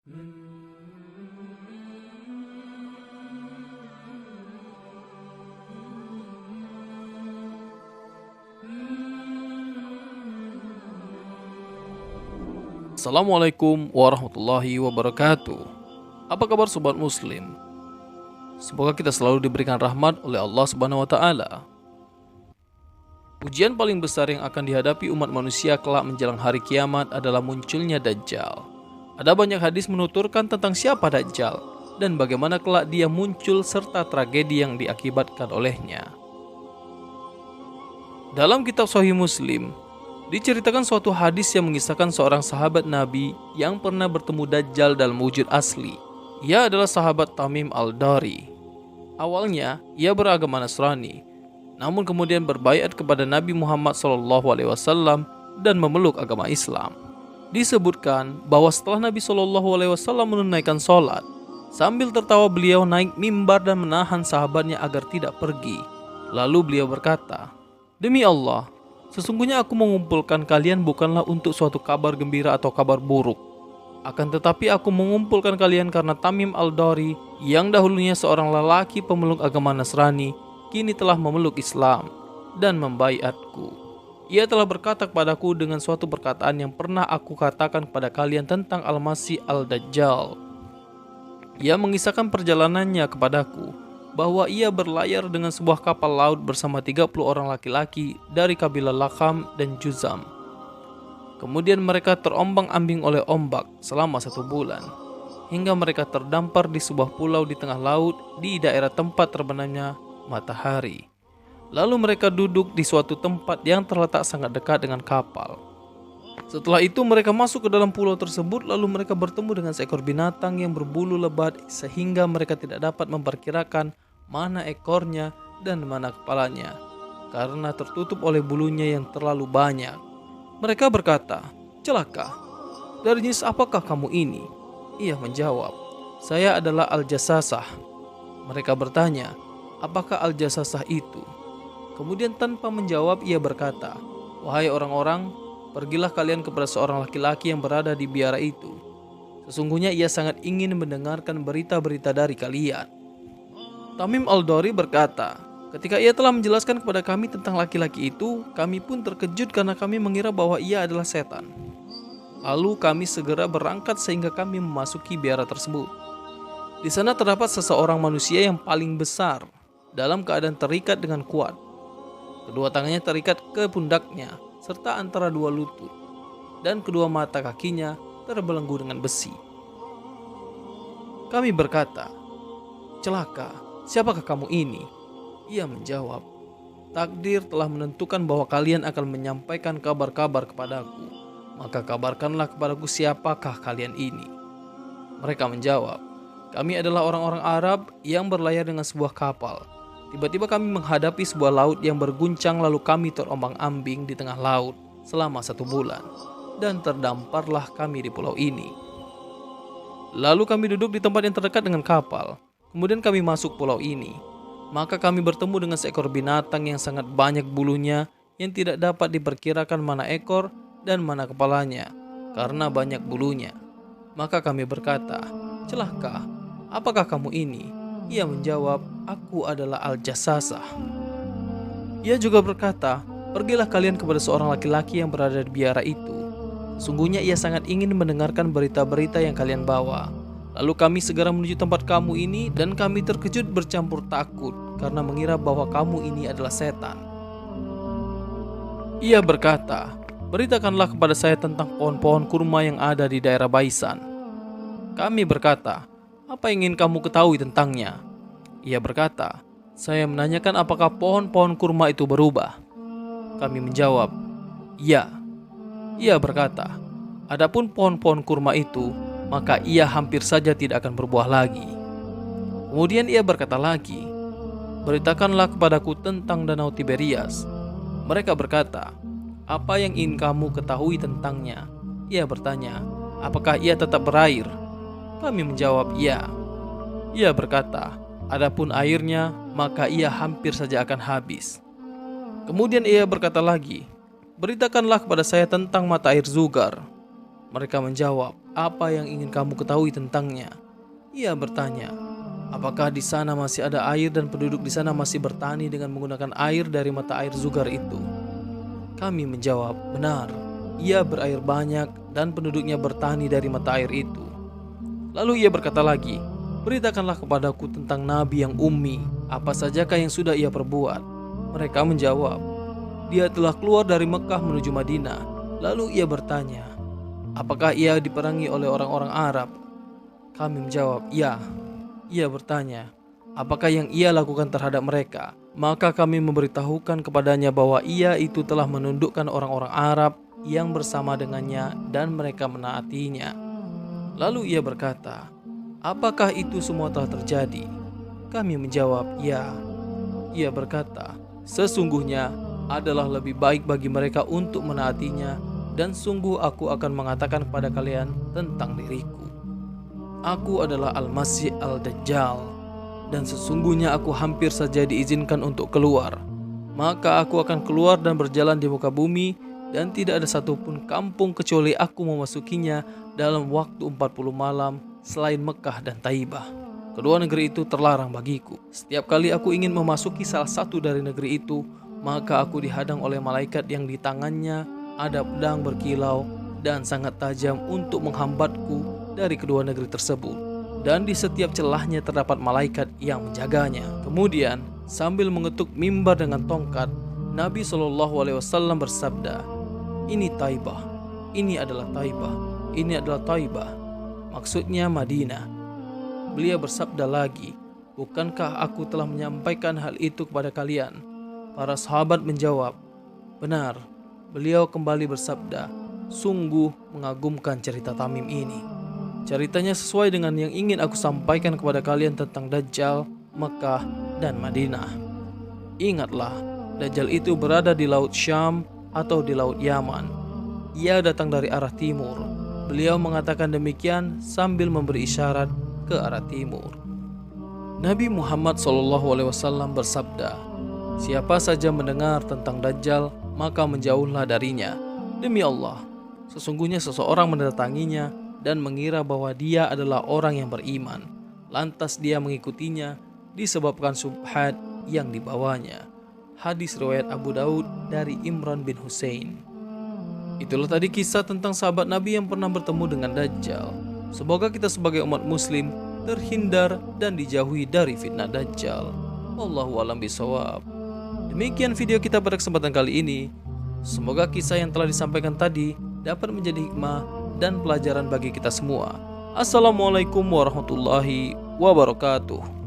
Assalamualaikum warahmatullahi wabarakatuh. Apa kabar sobat muslim? Semoga kita selalu diberikan rahmat oleh Allah Subhanahu wa taala. Ujian paling besar yang akan dihadapi umat manusia kelak menjelang hari kiamat adalah munculnya Dajjal. Ada banyak hadis menuturkan tentang siapa Dajjal dan bagaimana kelak dia muncul serta tragedi yang diakibatkan olehnya. Dalam kitab Sahih Muslim diceritakan suatu hadis yang mengisahkan seorang sahabat Nabi yang pernah bertemu Dajjal dalam wujud asli. Ia adalah sahabat Tamim Al-Dari. Awalnya, ia beragama Nasrani, namun kemudian berbaiat kepada Nabi Muhammad SAW dan memeluk agama Islam. Disebutkan bahwa setelah Nabi SAW menunaikan sholat, sambil tertawa beliau naik mimbar dan menahan sahabatnya agar tidak pergi. Lalu beliau berkata, "Demi Allah, sesungguhnya aku mengumpulkan kalian bukanlah untuk suatu kabar gembira atau kabar buruk. Akan tetapi aku mengumpulkan kalian karena Tamim Al-Dari yang dahulunya seorang lelaki pemeluk agama Nasrani, kini telah memeluk Islam dan membaiatku. Ia telah berkata kepadaku dengan suatu perkataan yang pernah aku katakan kepada kalian tentang Al-Masih Al-Dajjal. Ia mengisahkan perjalanannya kepadaku, bahwa ia berlayar dengan sebuah kapal laut bersama 30 orang laki-laki dari kabilah Lakam dan Juzam. Kemudian mereka terombang-ambing oleh ombak selama 1 bulan, hingga mereka terdampar di sebuah pulau di tengah laut di daerah tempat terbenamnya matahari. Lalu mereka duduk di suatu tempat yang terletak sangat dekat dengan kapal. Setelah itu mereka masuk ke dalam pulau tersebut, lalu mereka bertemu dengan seekor binatang yang berbulu lebat sehingga mereka tidak dapat memperkirakan mana ekornya dan mana kepalanya karena tertutup oleh bulunya yang terlalu banyak. Mereka berkata, "Celaka, dari jenis apakah kamu ini?" Ia menjawab, "Saya adalah Al-Jassasah." Mereka bertanya, "Apakah Al-Jassasah itu?" Kemudian tanpa menjawab ia berkata, "Wahai orang-orang, pergilah kalian kepada seorang laki-laki yang berada di biara itu. Sesungguhnya ia sangat ingin mendengarkan berita-berita dari kalian." Tamim Al-Dari berkata, "Ketika ia telah menjelaskan kepada kami tentang laki-laki itu, kami pun terkejut karena kami mengira bahwa ia adalah setan. Lalu kami segera berangkat sehingga kami memasuki biara tersebut. Di sana terdapat seseorang manusia yang paling besar dalam keadaan terikat dengan kuat. Kedua tangannya terikat ke pundaknya serta antara dua lutut, dan kedua mata kakinya terbelenggu dengan besi. Kami berkata, 'Celaka, siapakah kamu ini?' Ia menjawab, 'Takdir telah menentukan bahwa kalian akan menyampaikan kabar-kabar kepadaku. Maka kabarkanlah kepadaku siapakah kalian ini.' Mereka menjawab, 'Kami adalah orang-orang Arab yang berlayar dengan sebuah kapal. Tiba-tiba kami menghadapi sebuah laut yang berguncang, lalu kami terombang-ambing di tengah laut selama 1 bulan, dan terdamparlah kami di pulau ini. Lalu kami duduk di tempat yang terdekat dengan kapal. Kemudian kami masuk pulau ini. Maka kami bertemu dengan seekor binatang yang sangat banyak bulunya, yang tidak dapat diperkirakan mana ekor dan mana kepalanya karena banyak bulunya. Maka kami berkata, 'Celaka, apakah kamu ini?' Ia menjawab, 'Aku adalah Al-Jassasah.' Ia juga berkata, 'Pergilah kalian kepada seorang laki-laki yang berada di biara itu. Sesungguhnya ia sangat ingin mendengarkan berita-berita yang kalian bawa.' Lalu kami segera menuju tempat kamu ini, dan kami terkejut bercampur takut karena mengira bahwa kamu ini adalah setan. Ia berkata, 'Beritakanlah kepada saya tentang pohon-pohon kurma yang ada di daerah Baisan.' Kami berkata, 'Apa yang ingin kamu ketahui tentangnya?' Ia berkata, 'Saya menanyakan apakah pohon-pohon kurma itu berubah.' Kami menjawab, 'Ya.' Ia berkata, 'Adapun pohon-pohon kurma itu, maka ia hampir saja tidak akan berbuah lagi.' Kemudian ia berkata lagi, 'Beritakanlah kepadaku tentang Danau Tiberias.' Mereka berkata, 'Apa yang ingin kamu ketahui tentangnya?' Ia bertanya, 'Apakah ia tetap berair?' Kami menjawab, 'Ya.' Ia berkata, 'Adapun airnya, maka ia hampir saja akan habis.' Kemudian ia berkata lagi, 'Beritakanlah kepada saya tentang mata air Zugar.' Mereka menjawab, "Apa yang ingin kamu ketahui tentangnya?" Ia bertanya, "Apakah di sana masih ada air dan penduduk di sana masih bertani dengan menggunakan air dari mata air Zugar itu?" Kami menjawab, "Benar, ia berair banyak dan penduduknya bertani dari mata air itu." Lalu ia berkata lagi, "Beritakanlah kepadaku tentang Nabi yang ummi, apa sajakah yang sudah ia perbuat?" Mereka menjawab, "Dia telah keluar dari Mekah menuju Madinah." Lalu ia bertanya, "Apakah ia diperangi oleh orang-orang Arab?" Kami menjawab, "Ya." Ia bertanya, "Apakah yang ia lakukan terhadap mereka?" Maka kami memberitahukan kepadanya bahwa ia itu telah menundukkan orang-orang Arab yang bersama dengannya dan mereka menaatinya. Lalu ia berkata, "Apakah itu semua telah terjadi?" Kami menjawab, "Ya." Ia berkata, "Sesungguhnya adalah lebih baik bagi mereka untuk menaatinya, dan sungguh aku akan mengatakan kepada kalian tentang diriku. Aku adalah Al-Masih Al-Dajjal, dan sesungguhnya aku hampir saja diizinkan untuk keluar. Maka aku akan keluar dan berjalan di muka bumi, dan tidak ada satupun kampung kecuali aku memasukinya dalam waktu 40 malam selain Mekah dan Taibah. Kedua negeri itu terlarang bagiku. Setiap kali aku ingin memasuki salah satu dari negeri itu, maka aku dihadang oleh malaikat yang di tangannya ada pedang berkilau dan sangat tajam untuk menghambatku dari kedua negeri tersebut. Dan di setiap celahnya terdapat malaikat yang menjaganya." Kemudian sambil mengetuk mimbar dengan tongkat, Nabi SAW bersabda, "Ini Taibah, ini adalah Taibah, ini adalah Taibah." Maksudnya Madinah. Beliau bersabda lagi, "Bukankah aku telah menyampaikan hal itu kepada kalian?" Para sahabat menjawab, "Benar." Beliau kembali bersabda, "Sungguh mengagumkan cerita Tamim ini. Ceritanya sesuai dengan yang ingin aku sampaikan kepada kalian tentang Dajjal, Mekah, dan Madinah. Ingatlah, Dajjal itu berada di Laut Syam atau di Laut Yaman. Ia datang dari arah timur." Beliau mengatakan demikian sambil memberi isyarat ke arah timur. Nabi Muhammad SAW bersabda, "Siapa saja mendengar tentang Dajjal, maka menjauhlah darinya. Demi Allah, sesungguhnya seseorang mendatanginya dan mengira bahwa dia adalah orang yang beriman. Lantas dia mengikutinya disebabkan syubhat yang dibawanya." Hadis riwayat Abu Daud dari Imran bin Husain. Itulah tadi kisah tentang sahabat Nabi yang pernah bertemu dengan Dajjal. Semoga kita sebagai umat muslim terhindar dan dijauhi dari fitnah Dajjal. Wallahu a'lam bishawab. Demikian video kita pada kesempatan kali ini. Semoga kisah yang telah disampaikan tadi dapat menjadi hikmah dan pelajaran bagi kita semua. Assalamualaikum warahmatullahi wabarakatuh.